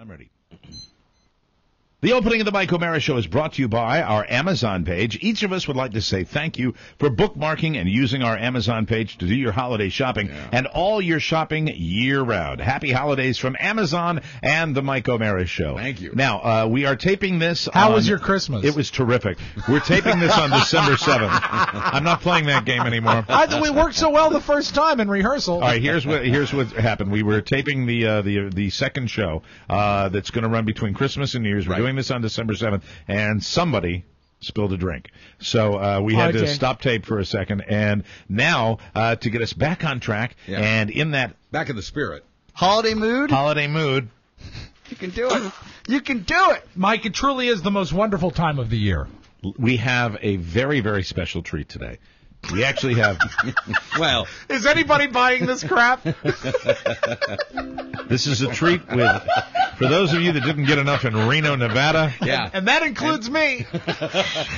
I'm ready. The opening of the Mike O'Mara Show is brought to you by our Amazon page. Each of us would like to say thank you for bookmarking and using our Amazon page to do your holiday shopping and all your shopping year-round. Happy holidays from Amazon and the Mike O'Mara Show. Thank you. Now, we are taping this How was your Christmas? It was terrific. We're taping this on December 7th. I'm not playing that game anymore. We worked so well the first time in rehearsal. All right, here's what happened. We were taping the second show that's going to run between Christmas and New Year's. We're doing this on December 7th, and somebody spilled a drink. So we had to stop tape for a second, and now to get us back on track and in that... Back in the spirit. Holiday mood. You can do it. You can do it. Mike, it truly is the most wonderful time of the year. We have a very, very special treat today. We actually have... Well... Is anybody buying this crap? This is a treat for those of you that didn't get enough in Reno, Nevada. Yeah. And that includes me.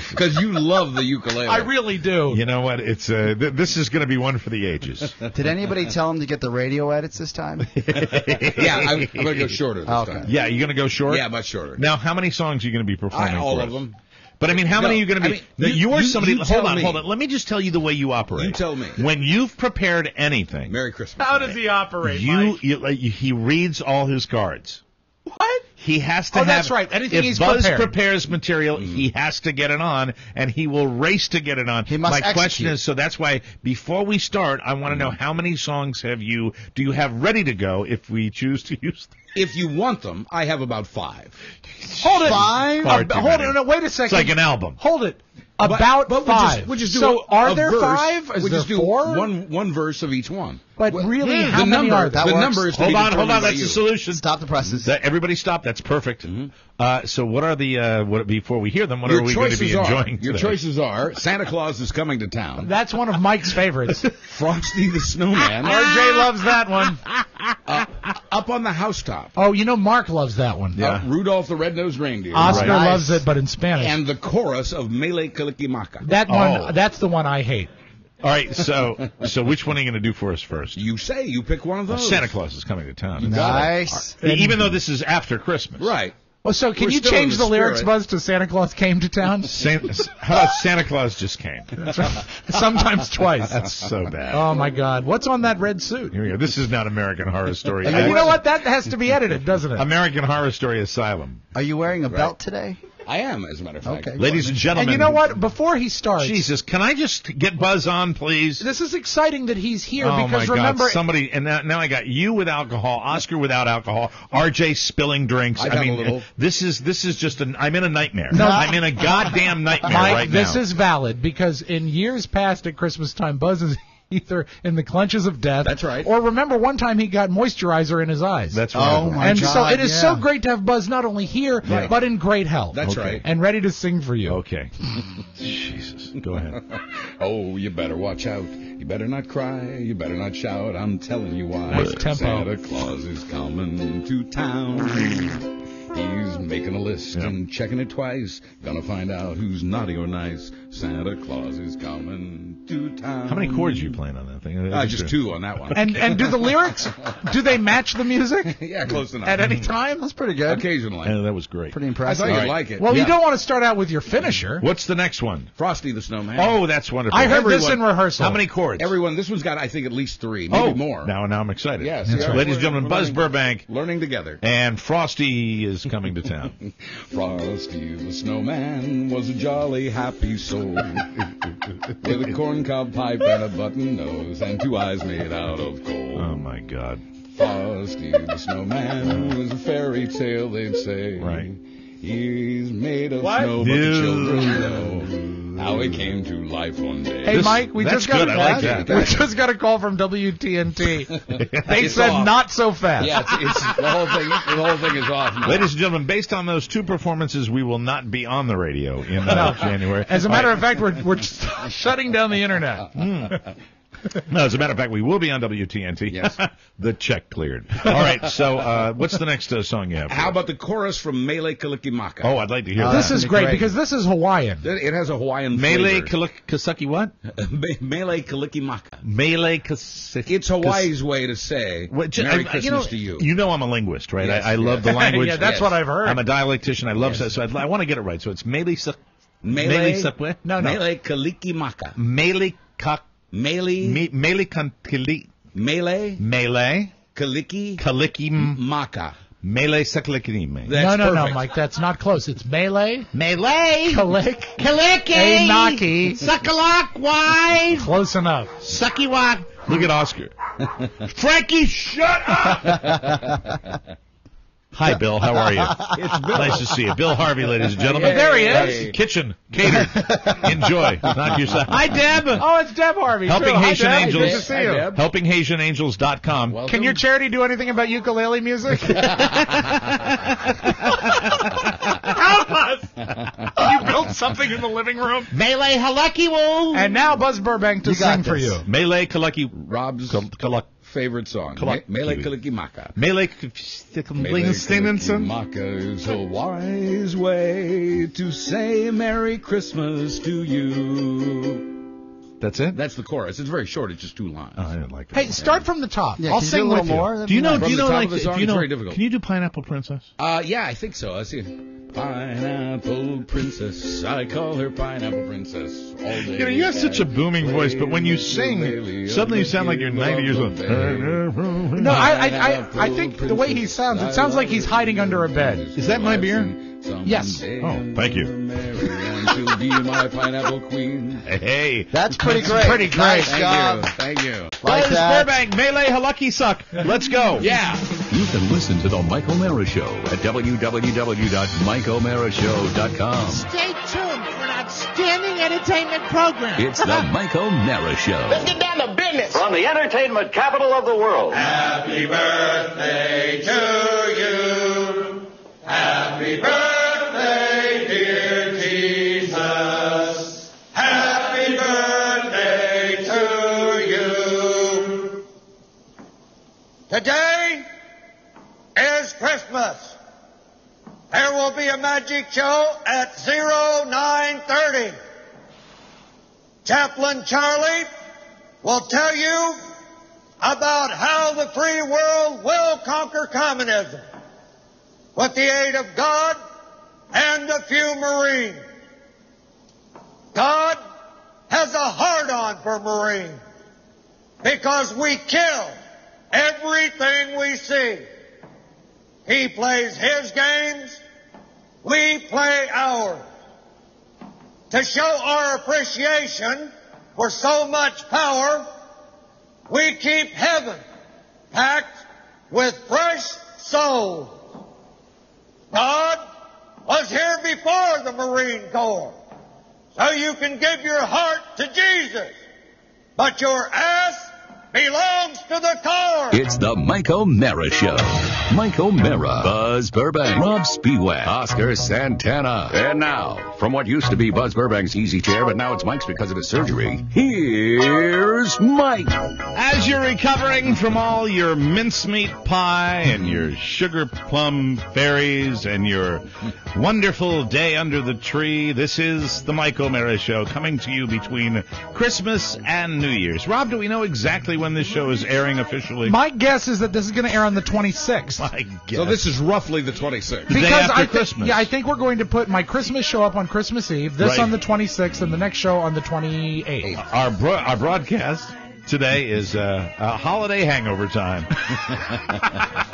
Because you love the ukulele. I really do. You know what? It's this is going to be one for the ages. Did anybody tell him to get the radio edits this time? Yeah, I'm going to go shorter this time. Yeah, you're going to go short? Yeah, much shorter. Now, how many songs are you going to be performing All for of us? them. But, I mean, how many are you going to be? You're somebody. Hold on. Let me just tell you the way you operate. You tell me. When you've prepared anything. Merry Christmas. How does he operate, Mike? He reads all his cards. What? He has to have... that's right. Anything he's prepared. If Buzz prepares material, he has to get it on, and he will race to get it on. He must My question is, so that's why, before we start, I want to know how many songs do you have ready to go if we choose to use them? If you want them, I have about 5. Hold it. 5? Hold it. No, wait a second. It's like an album. Hold it. About 5. We'll just do so are there verse. 5? Is we'll there just do 4? one verse of each one. But really, how many are there? The number is Hold on. That's the solution. Stop the presses. Everybody stop. That's perfect. So what are the before we hear them? What are we going to be enjoying today? Your choices are Santa Claus is coming to town. That's one of Mike's favorites. Frosty the Snowman. RJ loves that one. Up on the housetop. Oh, you know Mark loves that one. Rudolph the Red-Nosed Reindeer. Oscar loves it, but in Spanish. And the chorus of Mele Kalikimaka. That one. That's the one I hate. All right, so which one are you going to do for us first? You say. You pick one of those. Santa Claus is coming to town. Nice. Even though this is after Christmas. Right. Well, so can you change the lyrics, Buzz, to Santa Claus came to town? How about Santa Claus just came? Sometimes twice. That's so bad. Oh, my God. What's on that red suit? Here we go. This is not American Horror Story. And you know what? That has to be edited, doesn't it? American Horror Story Asylum. Are you wearing a belt today? I am, as a matter of fact. Okay. Ladies and gentlemen. And you know what? Before he starts... Jesus, can I just get Buzz on, please? This is exciting that he's here my because remember... God, somebody... And now I got you with alcohol, Oscar without alcohol, RJ spilling drinks. I mean, a little. This is just I'm in a nightmare. No, I'm in a goddamn nightmare right now. This is valid because in years past at Christmas time, Buzz is either in the clutches of death. That's right. Or remember one time he got moisturizer in his eyes. That's right. Oh, my God. And so it is so great to have Buzz not only here, but in great health. That's right. And ready to sing for you. Okay. Jesus. Go ahead. Oh, you better watch out. You better not cry. You better not shout. I'm telling you why. Nice tempo. Santa Claus is coming to town. He's making a list and checking it twice. Gonna find out who's naughty or nice. Santa Claus is coming to town. How many chords are you playing on that thing? Just 2 on that one. And do the lyrics, do they match the music? Yeah, close enough. At any time? That's pretty good. Occasionally. And that was great. Pretty I impressive. thought you'd like it. Well, you don't want to start out with your finisher. What's the next one? Frosty the Snowman. Oh, that's wonderful. I heard this in rehearsal. How many chords? Everyone, this one's got, I think, at least 3, maybe more. Now I'm excited. Yes. That's right. Ladies and gentlemen, Buzz Burbank. Learning together. And Frosty is coming to town. Frosty the Snowman was a jolly, happy soul with a corncob pipe and a button nose and 2 eyes made out of gold. Oh, my God. Frosty the Snowman was a fairy tale, they'd say. Right. He's made of snow, but the children know how he came to life one day. Hey, Mike, we just got a call from WTNT. They said off. Not so fast. Yeah, the whole thing is off now. Ladies and gentlemen, based on those 2 performances, we will not be on the radio in January. As a matter of fact, we're shutting down the internet. No, as a matter of fact, we will be on WTNT. Yes. The check cleared. All right, so what's the next song you have? How about the chorus from Mele Kalikimaka? Oh, I'd like to hear This that. is great because this is Hawaiian. It has a Hawaiian Mele flavor. Kasuki what? Mele Kalikimaka. Mele Kasuki. It's Hawaii's way to say Merry Christmas to you. You know I'm a linguist, right? Yes, I love the language. Yeah, that's what I've heard. I'm a dialectician. I love that. So I want to get it right. So it's Mele Mele No. Mele Kalikimaka. Mele Kak. Mele Kali. Mele Kaliki. Maka. Mele Saklikini. No, perfect. Mike, that's not close. It's melee. Kaliki. A knocky. Suckalak. Why? Close enough. Sucky walk. Look at Oscar. Frankie, shut up! Hi, Bill. How are you? It's Bill. Nice to see you. Bill Harvey, ladies and gentlemen. There he is. Kitchen. Catered. Enjoy. Knock yourself. Hi, Deb. Oh, it's Deb Harvey. Helping True. Hi, Haitian Deb. Angels. Good to see you. Hi, Deb. HelpingHaitianAngels.com. Welcome. Can your charity do anything about ukulele music? Help us! You built something in the living room. Melee Halaki Wool. And now Buzz Burbank to You got sing for this. you. Melee Kalaki. Rob's Kalak. favorite song. Kalak- Mele Kalikimaka. Mele Kalikimaka is a wise way to say Merry Christmas to you. That's it? That's the chorus. It's very short. It's just 2 lines. Oh, I didn't like that. Hey, start from the top. Yeah, I'll can you do sing a little with you. more? That'd Do you be know? nice. From Do you the know? top Like, of the song, do you it's know? very difficult. Can you do Pineapple Princess? Yeah, I think so. Let's see. Pineapple Princess, I call her Pineapple Princess. All day You know, you have such a booming voice, but when you sing, suddenly you sound like you're 90 years old. No, I think the way he sounds, it sounds like he's hiding under a bed. Is that my beer? Yes. Oh, thank you. She'll be my pineapple queen. Hey. That's pretty great. pretty great. Nice Thank job. you. Thank you. Like Buzz that. Burbank, Melee Halucky Suck. Let's go. Yeah. You can listen to The Mike O'Mara Show at www.mikeomarashow.com. Stay tuned for an outstanding entertainment program. It's The Mike O'Mara Show. Let's get down to business. From the entertainment capital of the world. Happy birthday to you. Happy birthday, dear Jesus. Happy birthday to you. Today is Christmas. There will be a magic show at 0930. Chaplain Charlie will tell you about how the free world will conquer communism with the aid of God and a few Marines. God has a hard-on for Marines because we kill everything we see. He plays his games, we play ours. To show our appreciation for so much power, we keep heaven packed with fresh souls. God was here before the Marine Corps, so you can give your heart to Jesus, but your ass belongs to the Corps. It's The Mike O'Mara Show. Mike O'Mara, Buzz Burbank, Rob Spiewak, Oscar Santana. And now, from what used to be Buzz Burbank's easy chair, but now it's Mike's because of his surgery, here's Mike. As you're recovering from all your mincemeat pie and your sugar plum fairies and your wonderful day under the tree, this is the Mike O'Mara Show coming to you between Christmas and New Year's. Rob, do we know exactly when this show is airing officially? My guess is that this is going to air on the 26th. My guess. So this is roughly the 26th. The day after Christmas. I think we're going to put my Christmas show up on Christmas Eve, this Right. on the 26th, and the next show on the 28th. Our broadcast today is a holiday hangover time.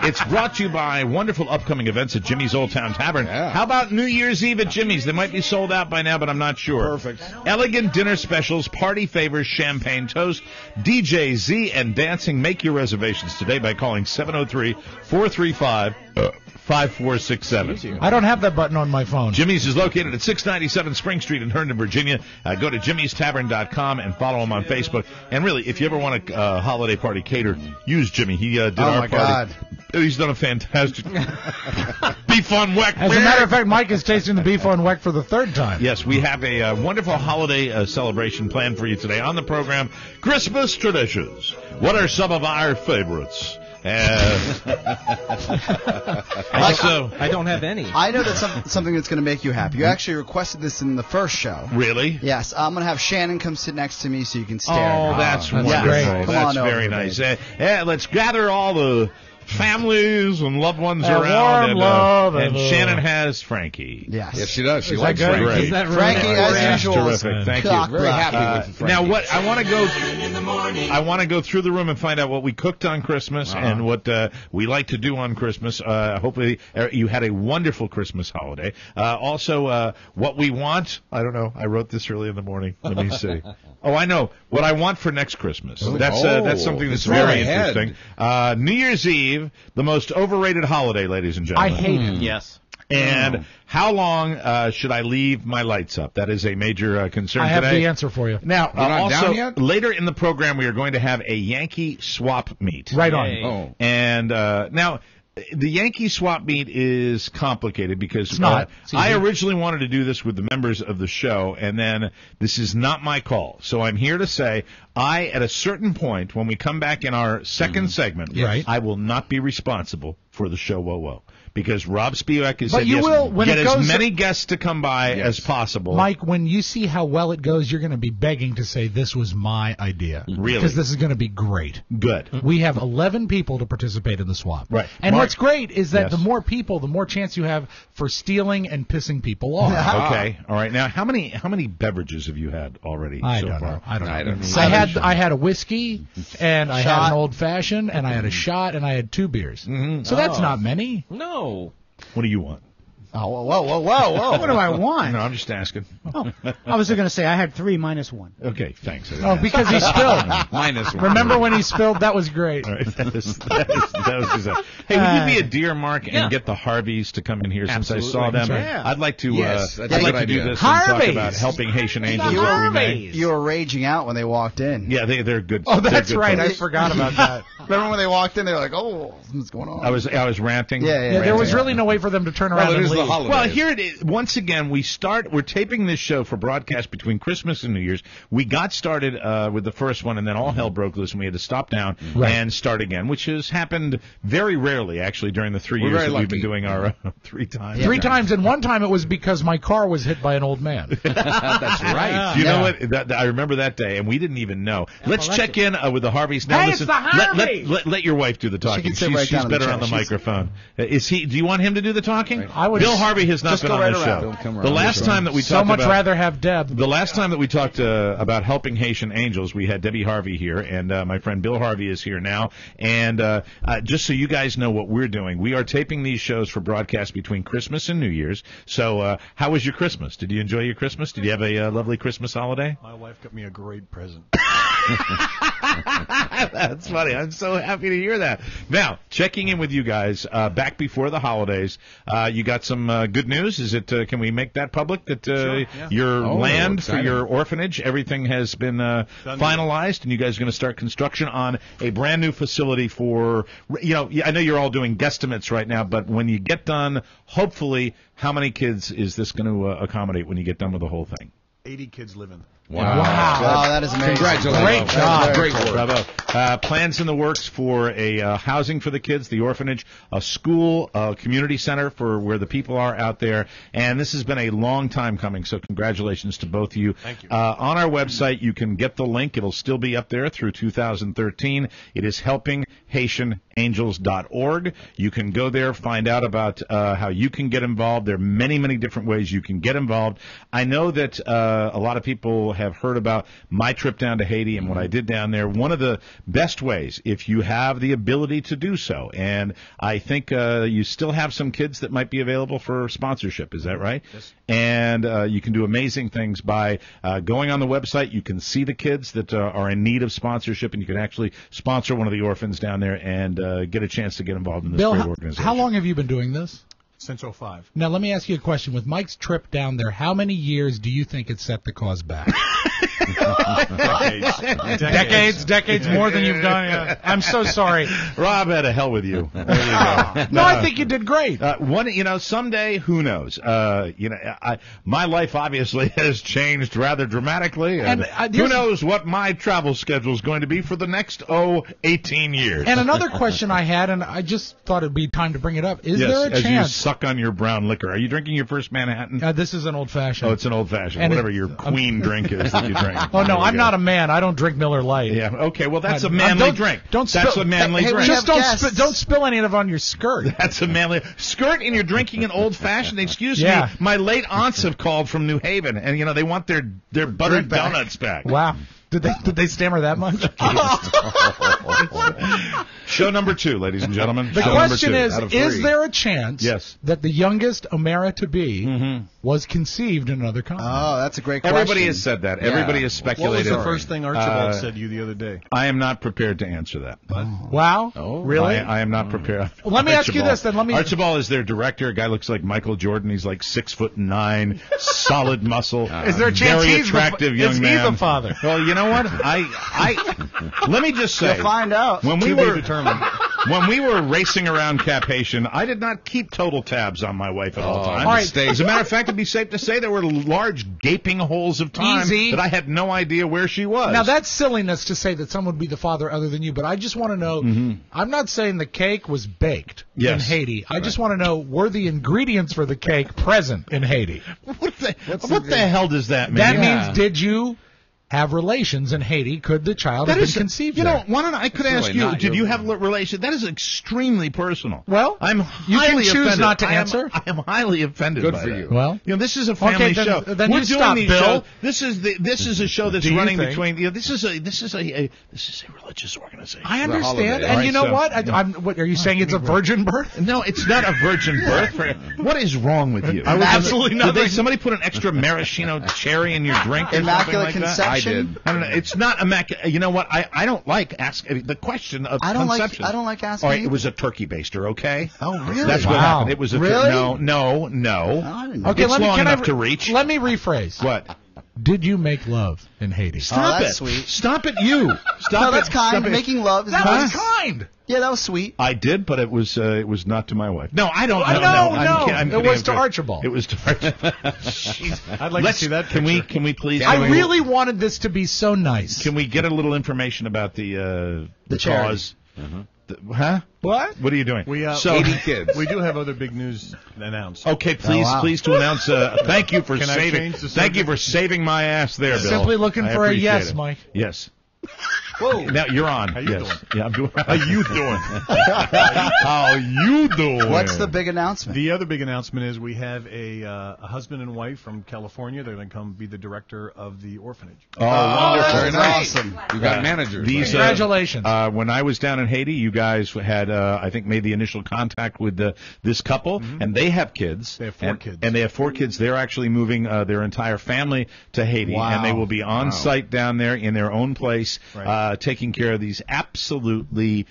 It's brought to you by wonderful upcoming events at Jimmy's Old Town Tavern. Yeah. How about New Year's Eve at Jimmy's? They might be sold out by now, but I'm not sure. Perfect. Elegant dinner specials, party favors, champagne toast, DJ Z, and dancing. Make your reservations today by calling 703-435 5467. I don't have that button on my phone. Jimmy's is located at 697 Spring Street in Herndon, Virginia. Go to jimmystavern.com and follow him on Facebook. And really, if you ever want a holiday party catered, use Jimmy. He did our party. God. He's done a fantastic beef on weck. As a matter of fact, Mike is tasting the beef on weck for the third time. Yes, we have a wonderful holiday celebration planned for you today on the program. Christmas traditions. What are some of our favorites? I don't have any. I know that's something that's going to make you happy. You actually requested this in the first show. Really? Yes. I'm going to have Shannon come sit next to me so you can stare. Oh, that's wonderful. Great. That's very nice. Let's gather all the families and loved ones around. And Shannon has Frankie. Yes. Yes, she does. She Is likes that good? Frankie. Is that Frankie, as usual. Terrific. Thank you. Very happy with Frankie. Now, what I want to go through the room and find out what we cooked on Christmas and what we like to do on Christmas. Hopefully, you had a wonderful Christmas holiday. Also, what we want. I don't know. I wrote this early in the morning. Let me see. Oh, I know what I want for next Christmas. That's something that's very interesting. New Year's Eve, the most overrated holiday, ladies and gentlemen. I hate it. Yes. And how long should I leave my lights up? That is a major concern I have today. the answer for you. Now, not also, down yet? later in the program, we are going to have a Yankee swap meet. Right on. Oh. And now, the Yankee swap meet is complicated because It's not. It's easy. I originally wanted to do this with the members of the show, and then this is not my call. So I'm here to say, at a certain point, when we come back in our second segment, Right. I will not be responsible for the show Whoa. Because Rob Spiewak has But said, you yes, will, when get it as goes- many guests to come by as possible. Mike, when you see how well it goes, you're going to be begging to say this was my idea. Really? Because this is going to be great. Good. We have 11 people to participate in the swap. Right. And Mark- what's great is that Yes. the more people, the more chance you have for stealing and pissing people off. Okay. All right. Now, how many beverages have you had already I so don't far? know. I don't know. I don't know. I had a whiskey, and I had Shot. an old fashioned, and I had a shot, and I had 2 beers. So that's not many. No. What do you want? Oh, whoa. What do I want? No, I'm just asking. Oh, I was going to say I had 3 minus 1. Okay, thanks. Oh, because he spilled. Minus one. Remember when he spilled? That was great. All right, that was just hey, would you be a dear, Mark, and get the Harveys to come in here since I saw them? Absolutely. Yeah. I'd like to. Yes, that's I'd a like good to do idea. this and talk Harveys! about helping Haitian angels. The if we may. Harveys! You were raging out when they walked in. Yeah, they're good. Oh, they're that's good right. folks. I forgot about that. Remember when they walked in? They were like, "Oh, something's going on." I was ranting. Yeah, Yeah, there was really no way for them to turn around Well, it and is the leave. holidays. Well, here it is. Once again, we're taping this show for broadcast between Christmas and New Year's. We got started with the first one, and then all hell broke loose, and we had to stop down and start again, which has happened very rarely, actually, during the 3 We're years very that we've been lucky. doing our 3 times. 3 times, and one time it was because my car was hit by an old man. That's right. You know what? I remember that day, and we didn't even know. Let's check in with the Harveys. Now, Hey, listen, it's the Harveys! let your wife do the talking. can sit right She's down in the better chair. on the She's- microphone. Is he? Do you want him to do the talking? I would Bill Harvey has not just been go on right the around. show. Don't come The around. last time that we So talked much about rather have Deb. the last time that we talked about helping Haitian angels, we had Debbie Harvey here, and my friend Bill Harvey is here now. And just so you guys know what we're doing, we are taping these shows for broadcast between Christmas and New Year's. So how was your Christmas? Did you enjoy your Christmas? Did you have a lovely Christmas holiday? My wife got me a great present. That's funny. I'm so happy to hear that. Now, checking in with you guys back before the holidays, you got some good news. Is it? Can we make that public? That your land exciting. for your orphanage, everything has been finalized, and you guys are going to start construction on a brand new facility for. I know you're all doing guesstimates right now, but when you get done, hopefully, how many kids is this going to accommodate when you get done with the whole thing? 80 kids living. Wow. Wow, that is amazing. Congratulations. Great job. Great work. Bravo. Plans in the works for a housing for the kids, the orphanage, a school, a community center for where the people are out there. And this has been a long time coming, so congratulations to both of you. Thank you. On our website, you can get the link. It'll still be up there through 2013. It is helpinghaitianangels.org. You can go there, find out about how you can get involved. There are many, many different ways you can get involved. I know that a lot of people have heard about my trip down to Haiti and what I did down there. One of the best ways, if you have the ability to do so, and I think you still have some kids that might be available for sponsorship. Is that right? Yes. And you can do amazing things by going on the website. You can see the kids that are in need of sponsorship, and you can actually sponsor one of the orphans down there and get a chance to get involved in this Bill, great organization. how long have you been doing this? Since 05. Now, let me ask you a question. With Mike's trip down there, how many years do you think it set the cause back? Decades more than you've done. Yeah. I'm so sorry. Rob had a hell with you. There you go. No, I think you did great. Someday, who knows? My life obviously has changed rather dramatically, and who knows what my travel schedule is going to be for the next 18 years. And another question I had, and I just thought it'd be time to bring it up. Is there a as chance? You suck on your brown liquor. Are you drinking your first Manhattan? This is an old-fashioned. Oh, it's an old-fashioned. And whatever your queen drink is that you drink. Oh, no, I'm not a man. I don't drink Miller Lite. Yeah, okay, well, that's a manly drink. That's a manly drink. Just don't spill any of it on your skirt. That's a manly skirt, and you're drinking an old-fashioned. Excuse me, my late aunts have called from New Haven, and, they want their buttered donuts back. Wow. Did they stammer that much? Show number 2, ladies and gentlemen. The question is there a chance that the youngest Omera-to-be was conceived in another continent? Oh, that's a great question. Everybody has said that. Yeah. Everybody has speculated. What was the first thing Archibald said to you the other day? I am not prepared to answer that. Wow. Oh, really? I am not prepared. Well, let me ask you this then. Archibald is their director. A guy looks like Michael Jordan. He's like 6'9", solid muscle. Is there a chance very attractive young man? He's the father? Well, you know what? Let me just say. You'll find out. When we were racing around Cap Haitian, I did not keep total tabs on my wife at all times. All right. As a matter of fact, it'd be safe to say there were large gaping holes of time that I had no idea where she was. Now, that's silliness to say that someone would be the father other than you, but I just want to know, I'm not saying the cake was baked in Haiti. I just want to know, were the ingredients for the cake present in Haiti? What the hell does that mean? That means, did you have relations in Haiti? Could the child have been conceived there? I could ask you, did you have relations? That is extremely personal. Well, I'm you highly can choose offended. not to answer. I am highly offended Good by for that. you. Well, this is a family show. Then We're you doing stop, these Bill. shows. This is a show that's running between. This is a religious organization. I understand, All and you know right, what? What are you saying? It's a virgin birth? No, it's not a virgin birth. What is wrong with you? Absolutely nothing. Did somebody put an extra maraschino cherry in your drink? Or Immaculate something like conception. That? I did. I don't know. It's not immaculate. You know what? I don't like asking the question of conception. I don't like asking. All right, it was a turkey baster, okay? Oh, really? That's what happened. It was a really? No. I didn't know. Okay, it's long enough to reach. Let me rephrase. What? Did you make love in Haiti? Stop that's it. sweet. Stop it, you. Stop No, that's it. kind. Stop it. Making love is That nice. was kind. Yeah, that was sweet. I did, but it was not to my wife. No, I don't. No. I'm It kidding. was to Archibald. It was to Archibald. Jeez. I'd like to see that. Can we please? I really wanted this to be so nice. Can we get a little information about the cause? Huh? What? What are you doing? We 80 kids. We do have other big news announced. Okay, please to announce. Thank you for Can I saving. change the Thank you subject? for saving my ass there, Bill. Simply looking I for a appreciate yes, it. Mike. Yes. Whoa. Now you're on. How you doing? Yeah, I'm doing. How you doing? How you doing? What's the big announcement? The other big announcement is we have a husband and wife from California. They're going to come be the director of the orphanage. Oh, wonderful! Very nice. Awesome. You got managers. These, Congratulations. When I was down in Haiti, you guys had, I think, made the initial contact with this couple, and they have kids. They have 4 kids. And they have 4 kids. They're actually moving their entire family to Haiti, and they will be on site down there in their own place, taking care of these absolutely.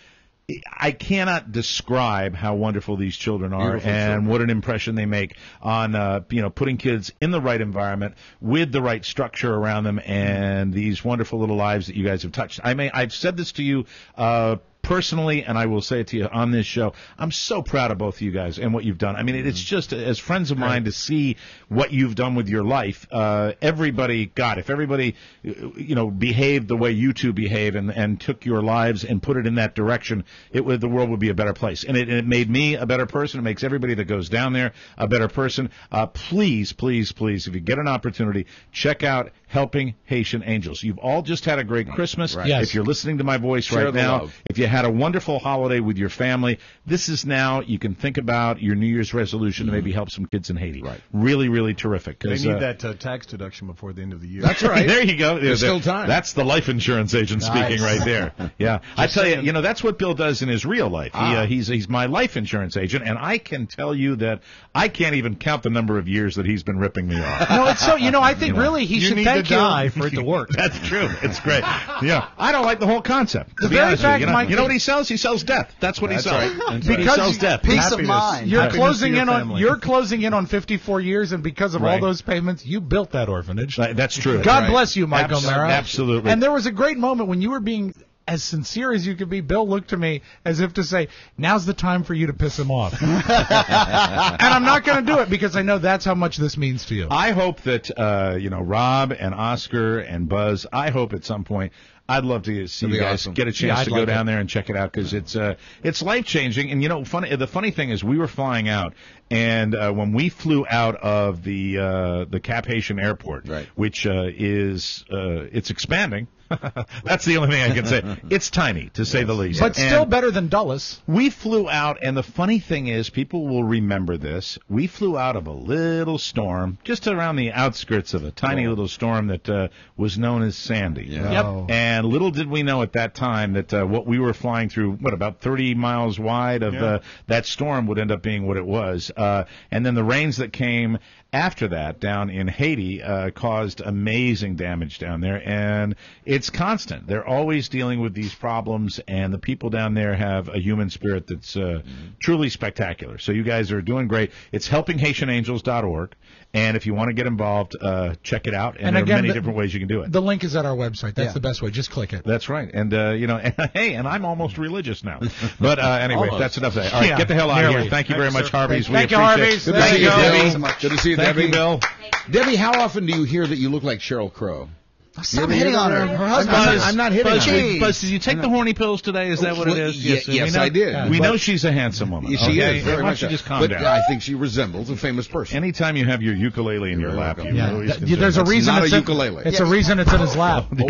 I cannot describe how wonderful these children are and what an impression they make on putting kids in the right environment with the right structure around them and these wonderful little lives that you guys have touched. I've said this to you personally, and I will say it to you on this show. I'm so proud of both of you guys and what you've done. I mean, it's just, as friends of mine, to see what you've done with your life. If everybody, behaved the way you two behave and took your lives and put it in that direction, the world would be a better place. And it made me a better person. It makes everybody that goes down there a better person. Please, if you get an opportunity, check out Helping Haitian Angels. You've all just had a great Christmas. Yes. If you're listening to my voice Share right the now, love. if you had a wonderful holiday with your family. This is now, you can think about your New Year's resolution to maybe help some kids in Haiti. Right. Really, really terrific. They need that tax deduction before the end of the year. That's right. There you go. There's still time. That's the life insurance agent speaking right there. Yeah. I tell you, that's what Bill does in his real life. He's my life insurance agent, and I can tell you that I can't even count the number of years that he's been ripping me off. No, it's so, I think really he should thank you. You need to die for it to work. That's true. It's great. Yeah. I don't like the whole concept. The very fact, you know what he sells? He sells death. That's what he sells. Right. He sells death. Peace of mind. You're closing in on 54 years, and because of all those payments, you built that orphanage. That's true. God bless you, Mike O'Mara. Absolutely. And there was a great moment when you were being as sincere as you could be. Bill looked to me as if to say, now's the time for you to piss him off. And I'm not going to do it because I know that's how much this means to you. I hope that, Rob and Oscar and Buzz, I hope at some point, I'd love to see you guys get a chance to go down there and check it out because it's life-changing. And, the funny thing is we were flying out, and when we flew out of the Cap Haitian airport, which it's expanding. That's the only thing I can say. It's tiny, to say the least. But still better than Dulles. We flew out, and the funny thing is, people will remember this. We flew out of a little storm, just around the outskirts of a tiny little storm that was known as Sandy. Yeah. Yep. And little did we know at that time that what we were flying through, about 30 miles wide of that storm would end up being what it was. And then the rains that came after that down in Haiti caused amazing damage down there, and it's constant. They're always dealing with these problems, and the people down there have a human spirit that's truly spectacular. So you guys are doing great. It's helpinghaitianangels.org, and if you want to get involved, check it out, and there are many different ways you can do it. The link is at our website. That's the best way. Just click it. That's right. And, hey, and I'm almost religious now. But anyway, that's enough of that. All right, get the hell out of here. Thank you very much, Harveys. Thank you, Harveys. Good to see you, Debbie. Good to see you, Thank Debbie. you, Bill. Debbie, how often do you hear that you look like Sheryl Crow? Stop hitting on her. Her husband. I'm not hitting on her. Buzz, did you take the horny pills today? Is that what it is? Yes, I did. We know she's a handsome woman. She is. Very Why don't much. you just calm down? I think she resembles a famous person. Anytime you have your ukulele in your lap, there's a reason not it's a ukulele. It's a reason it's in his lap. Oh,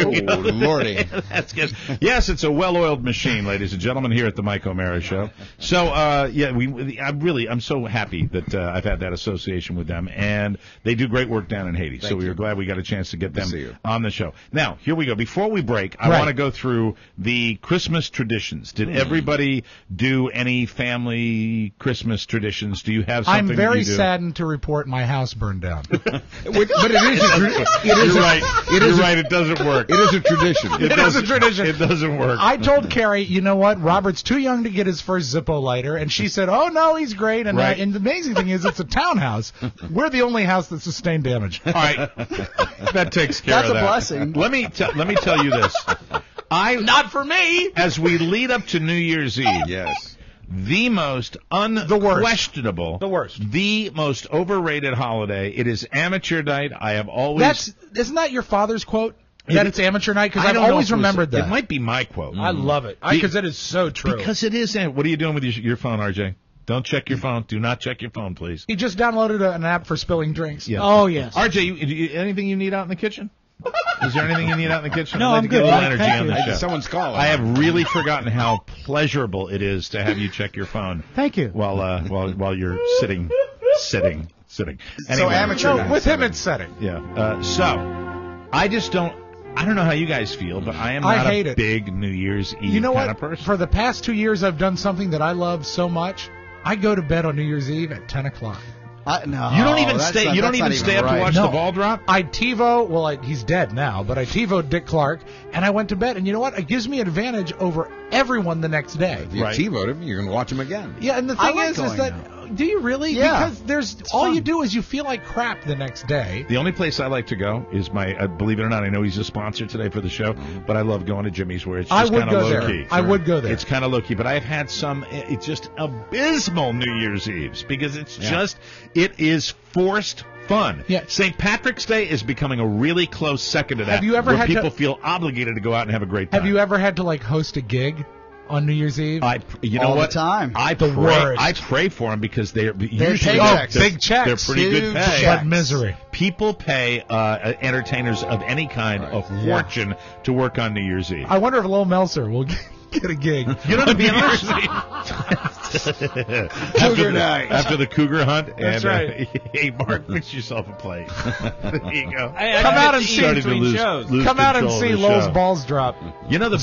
Lordy. That's good. Yes, it's a well-oiled machine, ladies and gentlemen, here at the Mike O'Mara Show. So, I'm so happy that I've had that association with them, and they do great work down in Haiti. So we were glad we got a chance to get them on the show. Now, here we go. Before we break, I want to go through the Christmas traditions. Did everybody do any family Christmas traditions? Do you have something? I'm very saddened to report my house burned down. But You're right. It doesn't work. It is a tradition. It is a tradition. It doesn't work. I told Carrie, you know what? Robert's too young to get his first Zippo lighter, and she said, "Oh no, he's great." And and the amazing thing is, it's a townhouse. We're the only house that sustained damage. All right, that takes care of that. That's a blessing. Let me tell you this. Not for me. As we lead up to New Year's Eve, the most unquestionable, the most overrated holiday. It is amateur night. I have always. Isn't that your father's quote? That it's amateur night? Because I've always remembered that. It might be my quote. I love it. Because it is so true. Because it is. What are you doing with your phone, RJ? Don't check your phone. Do not check your phone, please. He just downloaded an app for spilling drinks. Yeah. Oh, yes. RJ, anything you need out in the kitchen? Is there anything you need out in the kitchen? No, I'd like I'm to good. get a little energy on the show. Someone's calling. I have really forgotten how pleasurable it is to have you check your phone. Thank you. While you're sitting. Anyway, So amateur. No, with him, it's setting. Yeah. I don't know how you guys feel, but I am not a big New Year's Eve kind of person. For the past 2 years, I've done something that I love so much. I go to bed on New Year's Eve at 10 o'clock. No, you don't even stay. You don't even stay up to watch the ball drop. I TiVo. Well, he's dead now, but I TiVoed Dick Clark, and I went to bed. And you know what? It gives me an advantage over everyone the next day. If you TiVoed him, you're going to watch him again. Yeah, and the thing is that. Do you really? Yeah. Because all you do is you feel like crap the next day. The only place I like to go is believe it or not, I know he's a sponsor today for the show, but I love going to Jimmy's where it's just kind of low-key. I would go there. It's kind of low-key, but I've had some, it's just abysmal New Year's Eves because it is forced fun. Yeah. St. Patrick's Day is becoming a really close second to that. Have you ever where had people feel obligated to go out and have a great time? Have you ever had to host a gig? on New Year's Eve? You know All what? the time. I pray for them because they're usually big checks. They're pretty good pay. But misery. People pay entertainers of any kind a fortune to work on New Year's Eve. I wonder if Lowell Meltzer will get a gig. You know, to be honest, Cougar night. After the cougar hunt. That's right. Hey, Mark, mix yourself a plate. There you go. Come out and see Come out and see Lowell's balls drop. You know, the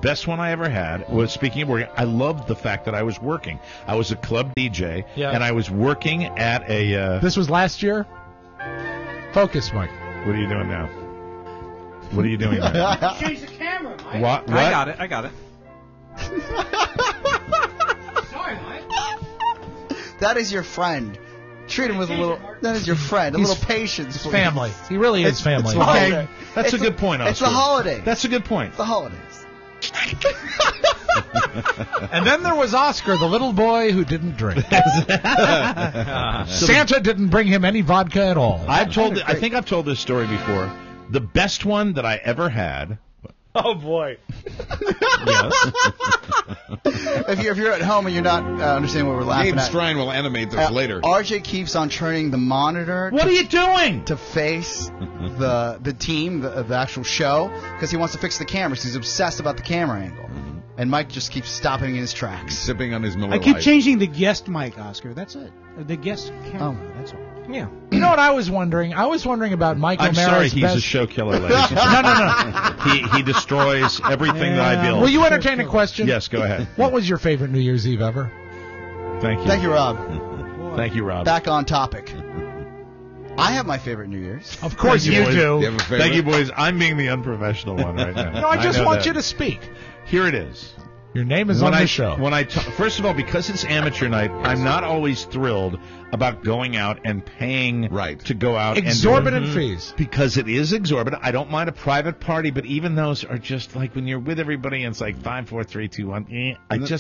best one I ever had was, speaking of working, I loved the fact that I was working. I was a club DJ, and I was working at a... This was last year? Focus, Mike. What are you doing now? What are you doing now? Change the camera, Mike. What? I got it. Sorry, Mike. That is your friend. Treat him with a little... That is your friend. A little patience. Please. Family. He really is family. It's okay. That's a good point, Oscar. It's the holiday. That's a good point. It's the holidays. And then there was Oscar, the little boy who didn't drink. Santa didn't bring him any vodka at all. I think I've told this story before. The best one that I ever had. Oh boy. Yes. If you're at home and you're not understanding what we're laughing Gabe at, Strine will animate this later. RJ keeps on turning the monitor. What are you doing? To face the team, the actual show, because he wants to fix the cameras. He's obsessed about the camera angle. And Mike just keeps stopping in his tracks. Sipping on his Miller I keep Lite. changing the guest mic, Oscar. That's it. The guest camera. That's all. Yeah. You know what I was wondering? I was wondering about Mike O'Mara's I'm sorry, he's best... a show killer, ladies and gentlemen. No. He destroys everything that I build. Will you entertain a question? Yes, go ahead. What was your favorite New Year's Eve ever? Thank you. Thank you, Rob. Thank you, Rob. Back on topic. I have my favorite New Year's. Of course you do. Thank you, boys. I'm being the unprofessional one right now. No, I just want you to speak. Here it is. Your name is on the show. First of all, because it's amateur night, I'm not always thrilled about going out and paying to go out. Exorbitant fees. Because it is exorbitant. I don't mind a private party, but even those are just like when you're with everybody and it's like 5, 4, 3, 2, 1.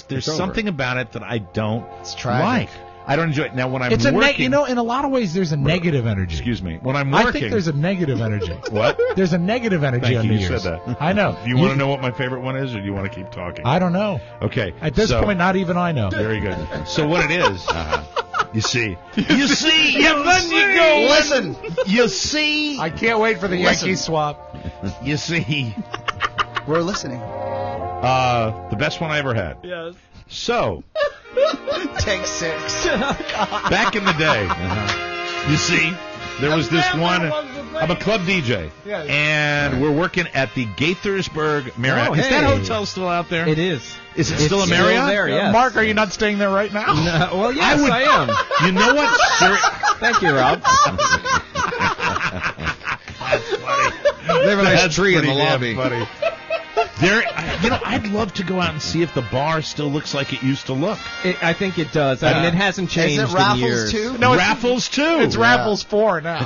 There's something about it that I don't like. I don't enjoy it. Now, when I'm working... in a lot of ways, there's a negative energy. Excuse me. When I'm working... I think there's a negative energy. What? There's a negative energy on New Year's. You said that. I know. Do you want to know what my favorite one is, or do you want to keep talking? I don't know. Okay. At this point, not even I know. Very good. So what it is... You see, and then you go. Listen, you see. I can't wait for the Yankee swap. You see, we're listening. The best one I ever had. Yes. So, take 6. Back in the day, you see, there was this one. I'm a club DJ, and we're working at the Gaithersburg Marriott. Oh, Is that hotel still out there? It is. Is it still a Marriott? Still there, yes. Mark, are you not staying there right now? No, well, yes, I am. You know what? Thank you, Rob. That's funny. They have a nice tree in the lobby. Funny. I'd love to go out and see if the bar still looks like it used to look. I think it does. I mean, it hasn't changed in years. Too? No, Raffles 2. It's Raffles 4 now.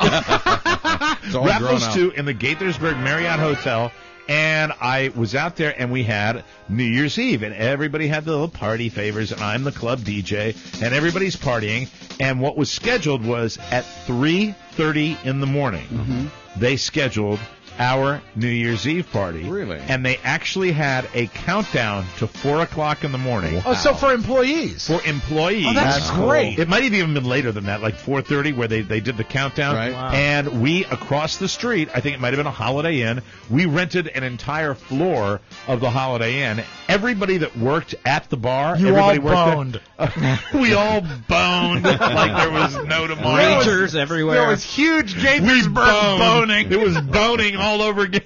Raffles 2 in the Gaithersburg Marriott Hotel. And I was out there, and we had New Year's Eve, and everybody had the little party favors, and I'm the club DJ, and everybody's partying. And what was scheduled was at 3:30 in the morning, they scheduled our New Year's Eve party. Really? And they actually had a countdown to 4 o'clock in the morning. Oh, so for employees? For employees. Oh, that's great. It might have even been later than that, like 4:30, where they did the countdown. Right. Wow. And we, across the street, I think it might have been a Holiday Inn, we rented an entire floor of the Holiday Inn. Everybody that worked at the bar, everybody boned. We all boned like there was no tomorrow. Rangers everywhere. There was huge Gaithersburg boning. It was boning all over again.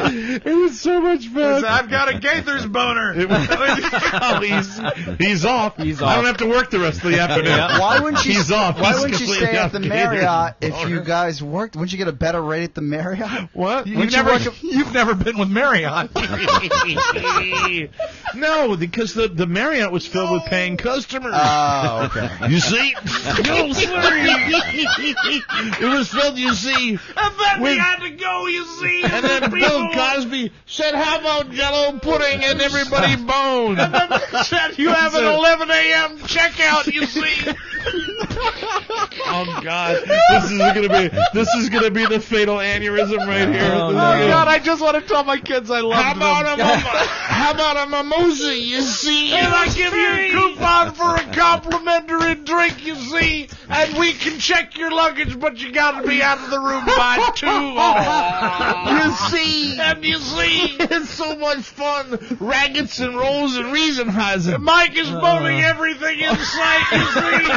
It was so much fun. I've got a Gaithers boner. He's off. I don't have to work the rest of the afternoon. Yeah. Why wouldn't you? He's off. Why He's wouldn't you completely stay at off the Gaithers Marriott if boner. you guys worked? Wouldn't you get a better rate at the Marriott? What? You've never been with Marriott. No, because the Marriott was filled with paying customers. Oh, okay. You see? It was filled, you see. And then we had to go, you see. And then Bill Cosby said, "How about Jell-O pudding?" And everybody boned. And then said, "You have an 11 a.m. checkout, you see." Oh God, this is gonna be the fatal aneurysm right here. Oh God, I just want to tell my kids I love them. How about a mimosa? You see, and I give you a coupon for a complimentary drink. You see, and we can check your luggage, but you got to be out of the room by 2. You see, it's so much fun. Raggets and rolls and Riesenhausen. Mike is boning everything in sight. You see.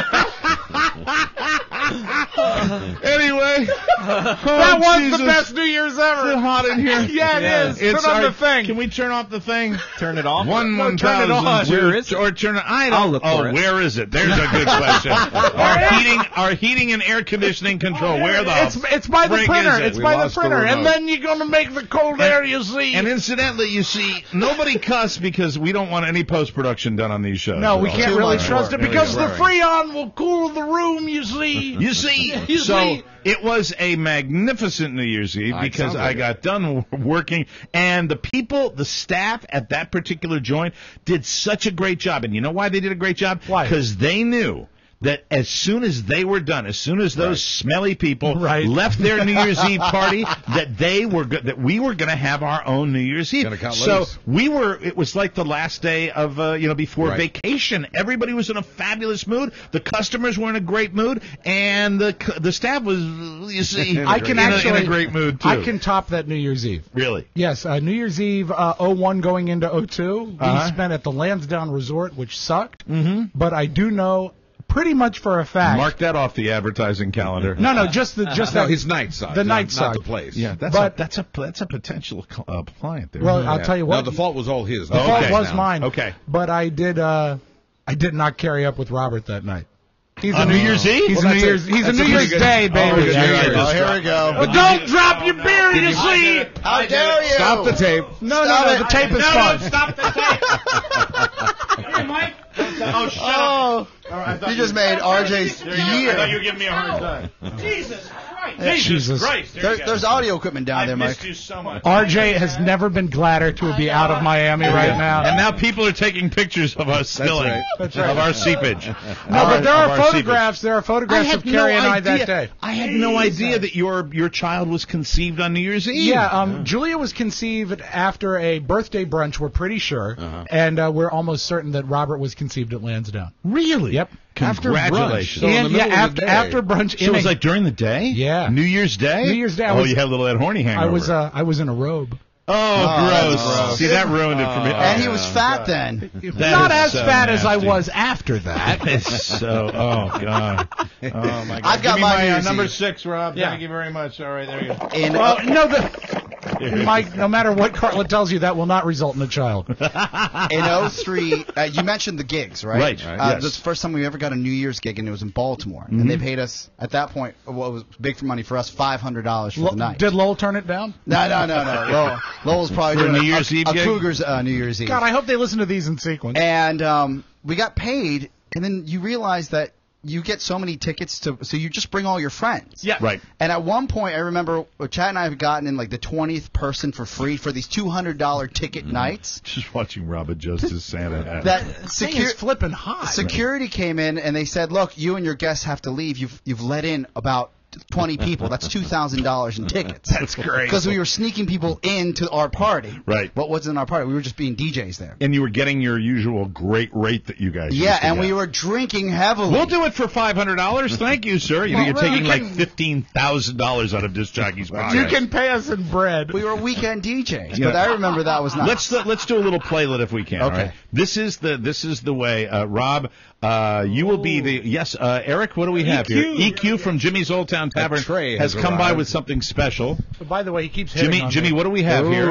Anyway, that was the best New Year's ever. It's hot in here. Yeah, it is. Turn on the thing. Can we turn off the thing? Turn it off? Turn it on. Where is it? Or turn it. I'll look for it. Where is it? There's a good question. Our heating and air conditioning control. Where the? It's by the printer. It's by the printer. And then you're going to make the cold air. You see. And incidentally, you see, nobody cuss because we don't want any post production done on these shows. No, we can't really trust it because the Freon will cool the room. You see. So it was a magnificent New Year's Eve because I got done working, and the staff at that particular joint did such a great job. And you know why they did a great job? Why? Because they knew that as soon as they were done, as soon as those smelly people left their New Year's Eve party, that we were going to have our own New Year's Eve. So it was like the last day of before vacation. Everybody was in a fabulous mood. The customers were in a great mood, and the staff was, you see, in a great mood too. I can top that New Year's Eve. Really? Yes, New Year's Eve 01 going into 02, we spent at the Lansdowne Resort, which sucked. But I do know pretty much for a fact. Mark that off the advertising calendar. No, just that. His night side. The night side. Not the place. Yeah, that's a potential client there. Well, I'll tell you what. No, the fault was all his. The fault was mine. Okay. But I did not carry up with Robert that night. He's a New Year's Eve? He's a New Year's Day, baby. Here we go. But don't drop your beer, you see. How dare you? Stop the tape. No, the tape is fun. Stop the tape. Here, Mike. Oh, shut up. You just made RJ's year. I thought you were giving me a hard time. Jesus Christ. Jesus Christ. There's audio equipment down there, Mike. I missed you so much. RJ has never been gladder to be out of Miami right now. And now people are taking pictures of us spilling. That's right. Of our seepage. No, but there are photographs. There are photographs of Carrie and I that day. I had no idea that your child was conceived on New Year's Eve. Yeah, Julia was conceived after a birthday brunch, we're pretty sure. And we're almost certain that Robert was conceived at Lansdowne. Really? Yep. Congratulations. After brunch. So it was like during the day? Yeah. New Year's Day? New Year's Day. You had a little Ed Horny hangover. I was in a robe. Oh, gross. See, that ruined it for me. And he was fat then. Not as fat as I was after that. That is so, oh, God. Oh, my God. I've got my number 6, Rob. Yeah. Thank you very much. All right, there you go. Mike, no matter what Carla tells you, that will not result in a child. In 03, you mentioned the gigs, right? Right. Yes. This is the first time we ever got a New Year's gig, and it was in Baltimore. And they paid us, at that point, what was big money for us, $500 for the night. Did Lowell turn it down? No. Lowell's probably doing New Year's Eve a gig? Cougars New Year's Eve. God, I hope they listen to these in sequence. And we got paid, and then you realize that you get so many tickets so you just bring all your friends. Yeah. Right. And at one point, I remember Chad and I have gotten in like the 20th person for free for these $200 ticket nights. Just watching Rob adjust his Santa hat. That thing is flipping hot. Security came in and they said, "Look, you and your guests have to leave. You've let in about 20 people. That's $2,000 in tickets." That's great. Because we were sneaking people into our party. Right. What wasn't in our party? We were just being DJs there. And you were getting your usual great rate that you guys used to and get. we were drinking heavily. We'll do it for $500. Thank you, sir. You're taking like $15,000 out of disc jockey's pocket. You can pay us in bread. We were weekend DJs, but I remember that was nice. Let's do a little playlet if we can. Okay. All right? This is the way. Rob, you will be the Eric. What do we have here? EQ from Jimmy's Old Town Tavern has come by with something special. But by the way, he keeps hitting on Jimmy, me. what do we have here?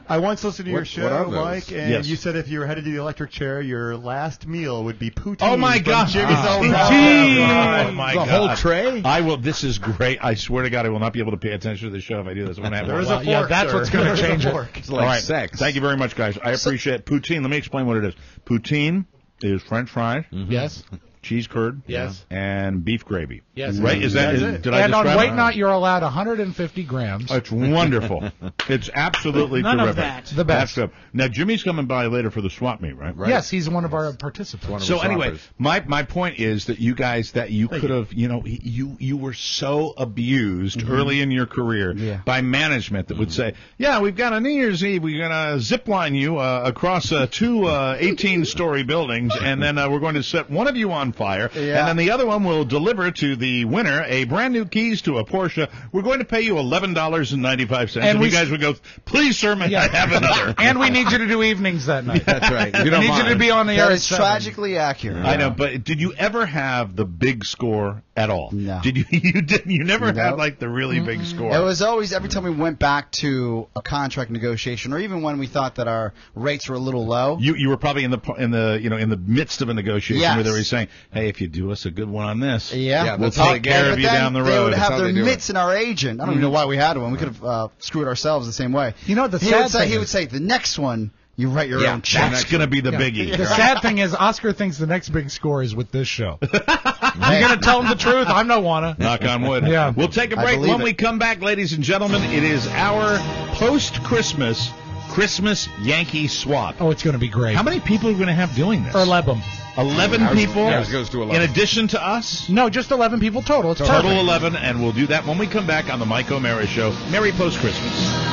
I once listened to your show, Mike, and Yes. you said if you were headed to the electric chair, your last meal would be poutine. Oh my God! Jimmy's Old Poutine! Oh my God! The whole tray. I will. This is great. I swear to God, I will not be able to pay attention to the show if I do this. I'm gonna have There is a fork. Yeah, that's what's going to change it. It's like sex. Thank you very much, guys. I appreciate it. Poutine. Let me explain what it is. Poutine is French fries. Yes. cheese curd, Yes. and beef gravy. Yes. Right? Is that? Did I And on describe Wait it? Not, you're allowed 150 grams. It's wonderful. It's absolutely None terrific. of that. The best. That's now Jimmy's coming by later for the swap meet, right? Yes, he's one of our participants. So anyway, my point is that you guys could have, you were so abused early in your career by management that would say, yeah, we've got a New Year's Eve, we're going to zip line you across two 18-story buildings, and then we're going to set one of you on fire, and then the other one will deliver to the winner a brand new keys to a Porsche. We're going to pay you $11.95, and you guys would go, please, sir, may I have another? And we need you to do evenings that night. That's right. We need you to be on the air. That at is 7. tragically accurate. I know, but did you ever have the big score at all? No. Did you? You never had like the really big score. It was always every time we went back to a contract negotiation, or even when we thought that our rates were a little low. You were probably in the midst of a negotiation Yes. where they were saying, "Hey, if you do us a good one on this, Yeah, we'll take care of you down the road." They would have how their they do mitts in our agent. I don't even know why we had one. We could have screwed ourselves the same way. You know, the He sad would say, thing he is- would say, the next one, you write your own check. That's going to be the biggie. The sad thing is, Oscar thinks the next big score is with this show. You gonna tell him the truth? I'm no wanna. Knock on wood. Yeah. We'll take a break. believe When it. we come back, ladies and gentlemen, it is our post-Christmas Yankee swap. Oh, it's gonna be great. How many people are we going to have doing this? Or 11. 11 people Ours goes to 11. in addition to us? No, just 11 people total. It's Total perfect. 11, and we'll do that when we come back on the Mike O'Mara Show. Merry post-Christmas.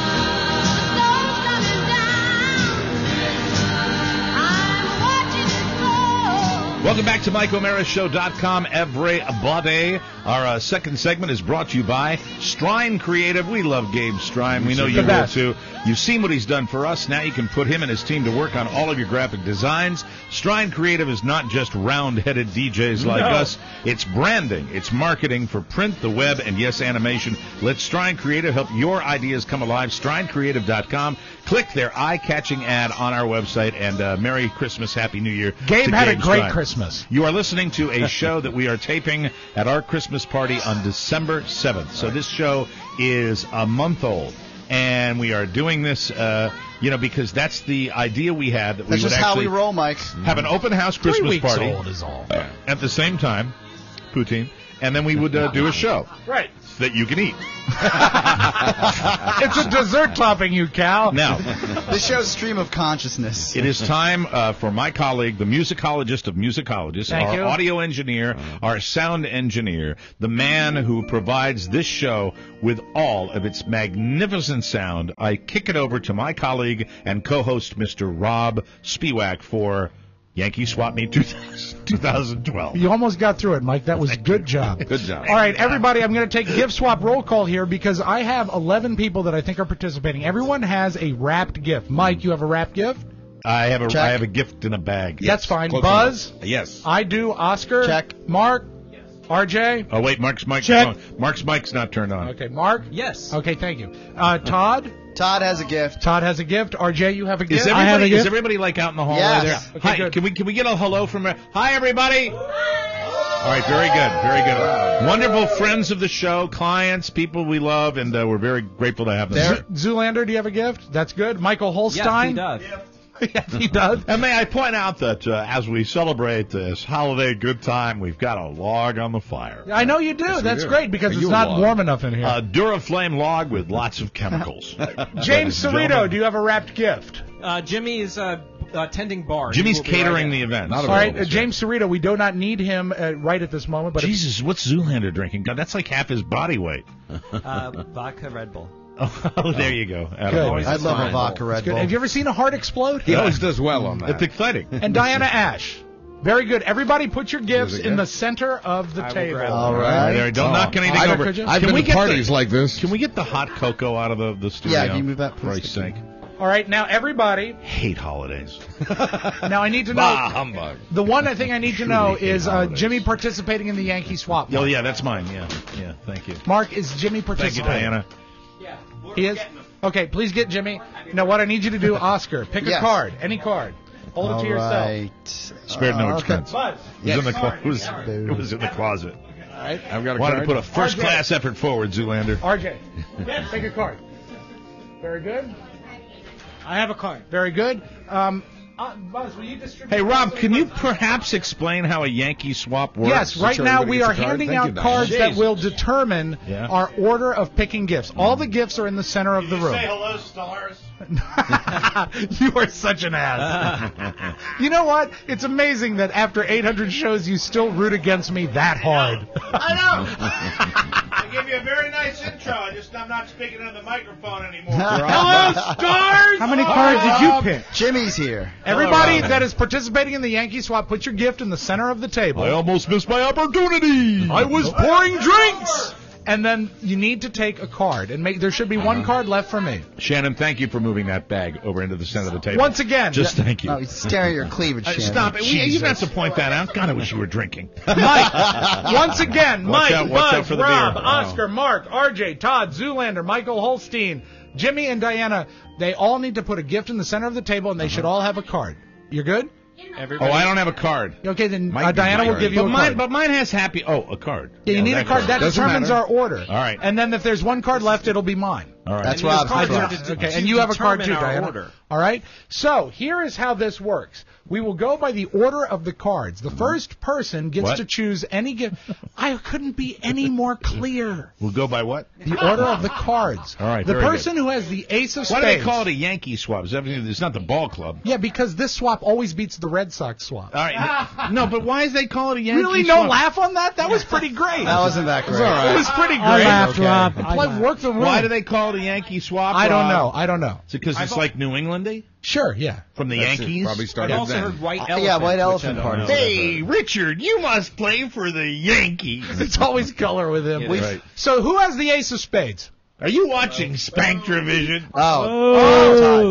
Welcome back to MikeO'MaraShow.com, everybody. Our second segment is brought to you by Strine Creative. We love Gabe Strine. We know you will too. You've seen what he's done for us. Now you can put him and his team to work on all of your graphic designs. Strine Creative is not just round-headed DJs like us. It's branding. It's marketing for print, the web, and yes, animation. Let Strine Creative help your ideas come alive. StrineCreative.com. Click their eye-catching ad on our website, and Merry Christmas, Happy New Year. Gabe had a great Strine. Christmas. You are listening to a show that we are taping at our Christmas party on December 7th. So this show is a month old. And we are doing this, because that's the idea we had. That That's we would just how actually we roll, Mike. have an open house 3 Christmas weeks party old is all. at the same time, poutine, and then we would do a show Right. that you can eat. It's a dessert topping, you cow. Now, This show's stream of consciousness. it is time for my colleague, the musicologist of musicologists, Thank our you. audio engineer, our sound engineer, the man who provides this show with all of its magnificent sound. I kick it over to my colleague and co-host, Mr. Rob Spiewak, for Yankee Swap Meet 2012. You almost got through it, Mike. That was good job. Good job. All right, everybody, I'm going to take gift swap roll call here because I have 11 people that I think are participating. Everyone has a wrapped gift. Mike, you have a wrapped gift? I have Check. a gift in a bag. That's fine. Close Buzz? enough. Yes. I do. Oscar? Check. Mark? RJ? Oh wait, Mark's mic. Check. Mark's mic's not turned on. Okay, Mark? Yes. Okay, thank you. Todd? Todd has a gift. Todd has a gift. RJ, you have a gift? Is everybody like out in the hallway Yes. there? Okay, Hi, good. can we get a hello from? Hi, everybody. All right, very good. Wonderful friends of the show, clients, people we love, and we're very grateful to have them. Zoolander, do you have a gift? That's good. Michael Holstein? Yes, he does. Yes, he does. And may I point out that as we celebrate this holiday good time, we've got a log on the fire. I know you do. That's do. great because Are it's you a not log? warm enough in here. A Duraflame log with lots of chemicals. James Gentlemen. Cerrito, do you have a wrapped gift? Jimmy is tending bar. Jimmy's He will be catering right the in. event. Not All right, available, James Cerrito, we do not need him right at this moment. But Jesus, what's Zoolander drinking? God, that's like half his body weight. Vodka Red Bull. Oh, there you go. Good. Attaboy. I love a fine. vodka Red good. Bull. Have you ever seen a heart explode? He always does well on that. It's exciting. And Diana Ash. Very good. Everybody put your gifts There's a in the gift? center of the I will table. grab All All right. right, don't knock anything I've- over. could you? I've Can been we to get parties like this. Can we get the hot cocoa out of the studio? Yeah, can you move that, For please? Christ's sake. All right, now everybody. Hate holidays. Now I need to know. Bah, humbug. The one thing I need to know Truly hate is holidays. Jimmy participating in the Yankee swap. Oh, yeah, that's mine. Yeah, thank you. Mark, is Jimmy Thank you, participating? Diana. He is? Okay, please get Jimmy. Now, what I need you to do, Oscar, pick a Yes. card, any card. Hold it All to yourself. right. Spared no Okay. expense. Buzz. It was in the closet. I've got a Wanted card. to put a first-class effort forward, Zoolander. RJ, take a card. Very good. I have a card. Very good. Buzz, will you distribute? Hey, Rob, can you perhaps explain how a Yankee swap works? Yes, right now we are handing out cards that will determine our order of picking gifts. All the gifts are in the center of the room. Say hello, stars. You are such an ass. You know what? It's amazing that after 800 shows, you still root against me that hard. I know. I give you a very nice intro. I'm not speaking on the microphone anymore. Hello, stars! How many cards did you pick? Jimmy's here. Everybody that is participating in the Yankee swap, put your gift in the center of the table. I almost missed my opportunity. I was pouring drinks. And then you need to take a card, and there should be one card left for me. Shannon, thank you for moving that bag over into the center of the table. Once again. Just thank you. Oh, he's staring at your cleavage, Shannon. Stop it. You don't have to point that out. God, I wish you were drinking. Mike, once again, Watch Mike, out, watch out Buzz, for the Rob, beer. Oscar, Mark, RJ, Todd, Zoolander, Michael Holstein, Jimmy, and Diana, they all need to put a gift in the center of the table, and they should all have a card. You're good? Everybody. Oh, I don't have a card. Okay, then Diana will give you a card. But mine has happy. Oh, a card. Yeah, you need a card. That determines our order. All right. And then if there's one card left, it'll be mine. All right. That's Rob's card. Okay, and you have a card too, Diana. All right. So here is how this works. We will go by the order of the cards. The first person gets to choose any gift. I couldn't be any more clear. We'll go by what? The order of the cards. All right. The person who has the ace of spades. Why do they call it a Yankee swap? It's not the ball club. Yeah, because this swap always beats the Red Sox swap. All right. No, but why do they call it a Yankee swap? Really, no laugh on that? That was pretty great. That wasn't that great. It was pretty great. I laughed, Rob. Work the room. Why do they call it a Yankee swap? I don't know. Is it because it's like New Englandy? Sure, yeah. From the Yankees? Probably started I've also then. heard White Elephant. Yeah, White Elephant party. Hey, Richard, you must play for the Yankees. It's always color with him. Right. So who has the ace of spades? Are you watching Spanktravision?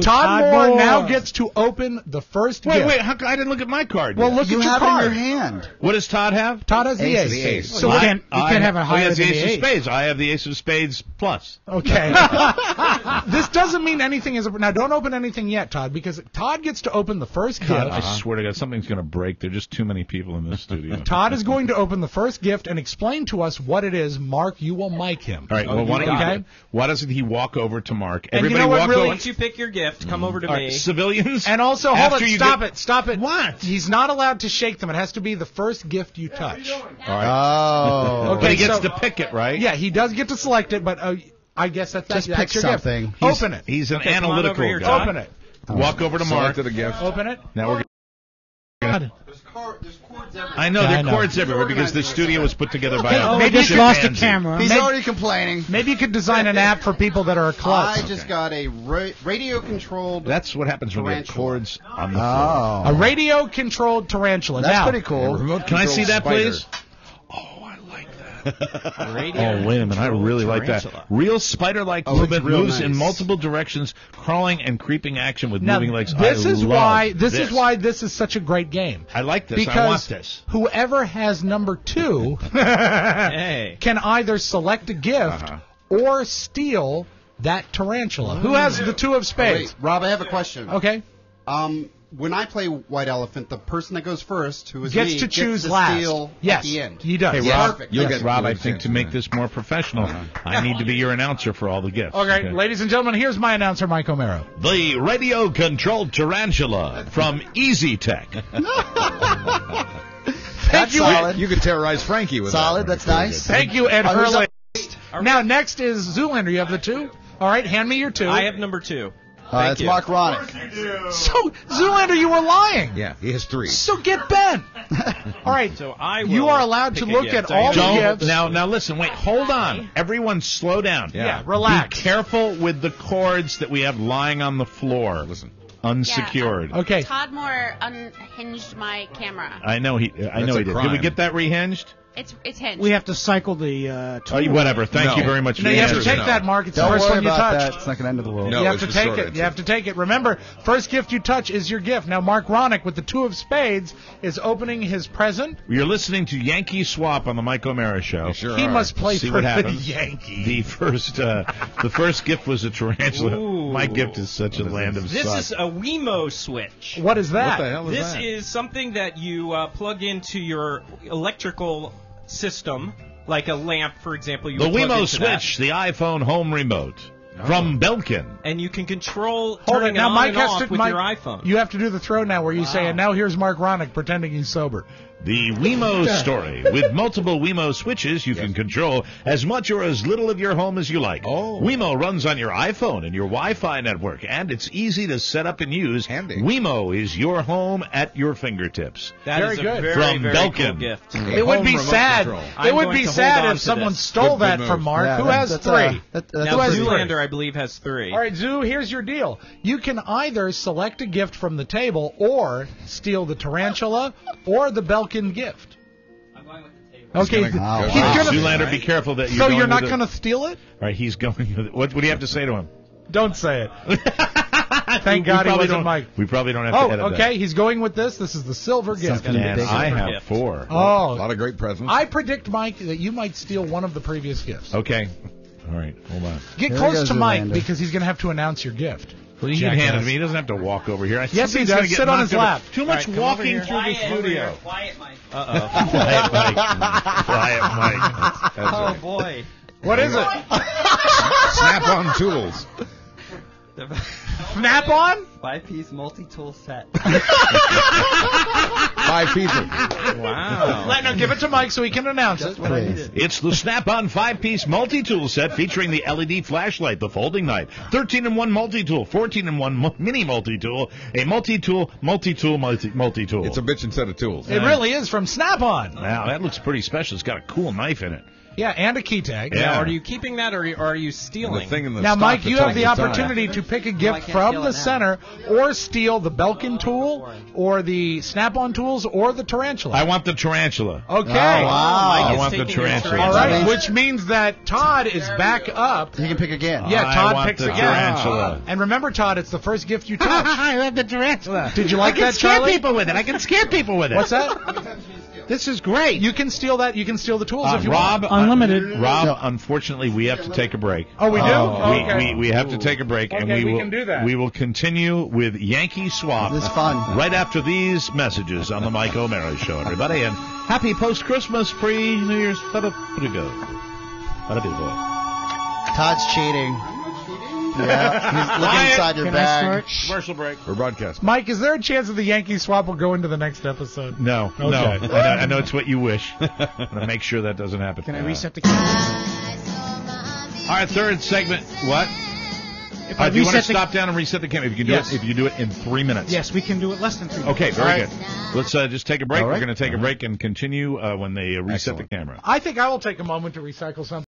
Todd Moore now gets to open the first gift. Wait, I didn't look at my card Well, yet. look You at your have card. it in your hand. What does Todd have? Todd has the Ace. ace. The ace. So you can't have it higher he has the than ace the of ace. spades. I have the ace of spades plus. Okay. This doesn't mean anything is... Now, don't open anything yet, Todd, because Todd gets to open the first gift. I swear to God, something's going to break. There are just too many people in this studio. Todd is going to open the first gift and explain to us what it is. Mark, you will mic him. All right, well, why doesn't he walk over to Mark? And Everybody you know what, walk really- over. Once you pick your gift, come over to All me. right, civilians? And also, hold After it, you stop it. What? He's not allowed to shake them. It has to be the first gift you touch. All right. Oh. Okay, But he gets so- to pick it, right? Yeah, he does get to select it, but I guess that's Just that's pick your something. Gift. Open it. He's an Okay, come on analytical over here, guy. Todd. Open it. Walk over to Mark. Selected a gift. Open it. Now we're going. I know there are cords everywhere because the studio was put together by a They just lost a chimpanzee. camera. He's already complaining. Maybe you could design an app for people that are a klutz. I just got a radio-controlled. That's what happens when we have Tarantula. cords on the floor. A radio-controlled tarantula. That's now, pretty cool. Can I see that, Spider. please? Oh, I like that. Radio Oh, wait a minute. I really like that. tarantula. Real spider-like Oh, movement, it's real moves in nice. multiple directions, crawling and creeping action with Now, moving legs. this I is love why this this is such a great game. I like this. Because I want this. whoever has number 2 Hey. can either select a gift or steal that tarantula. Who has the 2 of spades? Wait, Rob, I have a question. Okay. When I play White Elephant, the person that goes first, who is Gets me, to choose gets to last. steal Yes, at the end. he does. Hey, Yeah. Rob, Perfect. you'll Yes. get Rob. I think to make this more professional, I need to be your announcer for all the gifts. Okay, ladies and gentlemen, here's my announcer, Mike O'Mara. The radio-controlled tarantula from Easy Tech. That's solid. You could terrorize Frankie with Solid. that. That's nice. Thank you, Ed who's Hurley. up Now, next is Zoolander. You have the 2? All right, hand me your 2. I have number 2. That's you. Mark Ronick. So, Zoolander, you were lying. Yeah, he has 3. So get bent. All right. So I will You are allowed to pick a look gift. at all the Don't, gifts. now listen, wait, hold on. Everyone slow down. Yeah, relax. Be careful with the cords that we have lying on the floor. Listen. Unsecured. Okay. Todd Moore unhinged my camera. I know he a did. Did we crime. get that rehinged? It's hinged. We have to cycle the tool. Whatever. Thank No. you very much. No, for you have to answering. take that, Mark. It's Don't the first worry one you about touch. that. It's not going to end of the world. No. You have it's to the take short it. answer. You have to take it. Remember, first gift you touch is your gift. Now, Mark Ronick with the 2 of spades is opening his present. You're listening to Yankee Swap on the Mike O'Mara Show. You sure He are. must play See for what the happens. Yankees. The first gift was a tarantula. Ooh. My gift is such a land of This suck. is a Wemo switch. What is that? What the hell is This that? is something that you plug into your electrical system, like a lamp, for example. You The would plug Wemo into that. Switch, the iPhone home remote. from Belkin. And you can control Hold turning it. Now it on Mike and has off to. with Mike, your iPhone. You have to do the throw now, where you say, "And now here's Mark Ronick pretending he's sober." The Wemo story. With multiple Wemo switches, you can control as much or as little of your home as you like. Wemo runs on your iPhone and your Wi-Fi network, and it's easy to set up and use. Handy. Wemo is your home at your fingertips. That Very is a good. very, From very Belkin. cool gift. It would be sad. control. It I'm would going be to sad hold on if to someone this. stole Good that move. from Mark. Yeah, Who has that's, three? That's Now, who has Zoolander, I believe, has 3. All right, Zoo, here's your deal. You can either select a gift from the table or steal the tarantula or the Belkin gift. I'm going with the table. Okay, He's gonna- he's gonna. Zoolander, be careful that you're So going you're not with going to steal it? All right, he's going with it. What do you have to say to him? Don't say it. Thank God he wasn't Mike. We probably don't have to edit okay. He's going with this. This is the silver gift. Something that. And big. I have gift. 4. A Oh, lot of great presents. I predict, Mike, that you might steal one of the previous gifts. Okay. All right, hold on. Get Here close goes to Mike Zoolander. because he's going to have to announce your gift. Well, you can hand it to me. He doesn't have to walk over here. Yes, he Something's does. gonna get Sit on knocked his over. lap. Too much All right, come over walking here. through the studio. Quiet, Mike. Quiet Mike. Quiet Mike. That's Oh, right. boy. What is it? Snap-on tools. Snap on? 5-piece multi-tool set. 5 pieces. Wow. No, give it to Mike so he can announce it. What I needed. It's the Snap-on 5-piece multi-tool set featuring the LED flashlight, the folding knife, 13-in-1 multi-tool, 14-in-1 mini multi-tool, a multi-tool. It's a bitchin' set of tools. It really is from Snap-on. Wow, that looks pretty special. It's got a cool knife in it. Yeah, and a key tag. Yeah. Now, are you keeping that or are you And the stealing? thing in the Now, stock Mike, that you have tells the the time. opportunity to pick a I gift can't from steal the it now. center or steal the Belkin tool or the Snap-on tools or the tarantula. I want the tarantula. Okay. wow. I Mike want is the taking your tarantula. All That right, means- which means that Todd is back up. He can pick again. Yeah, I Todd want picks the again. tarantula. And remember, Todd, it's the first gift you touch. I love the tarantula. Did you like that, Charlie? people with it. I can scare people with it. What's that? This is great. You can steal that. You can steal the tools if you Rob, want. Unlimited. Rob, unfortunately, we have to take a break. Oh, we do? Okay. We have to take a break, and Okay, we we can do that. We will continue with Yankee Swap. This is fun. Right after these messages on the Mike O'Mara Show, everybody, and happy post-Christmas, pre-New Year's. Pretty good. Boy. Todd's cheating. Yeah, he's looking inside your Can I bag. start? Commercial break. We're broadcasting. Mike, is there a chance that the Yankee swap will go into the next episode? No, Okay. no. I know it's what you wish. I'm going to make sure that doesn't happen. Can I reset the camera? All right, third segment. What? If I Do you want to reset the stop down and reset the camera? If you can do Yes. it, if you do it in 3 minutes. Yes, we can do it less than 3 minutes. Okay, very good. Let's just take a break. All right. We're going to take a break and continue when they reset Excellent. the camera. I think I will take a moment to recycle something.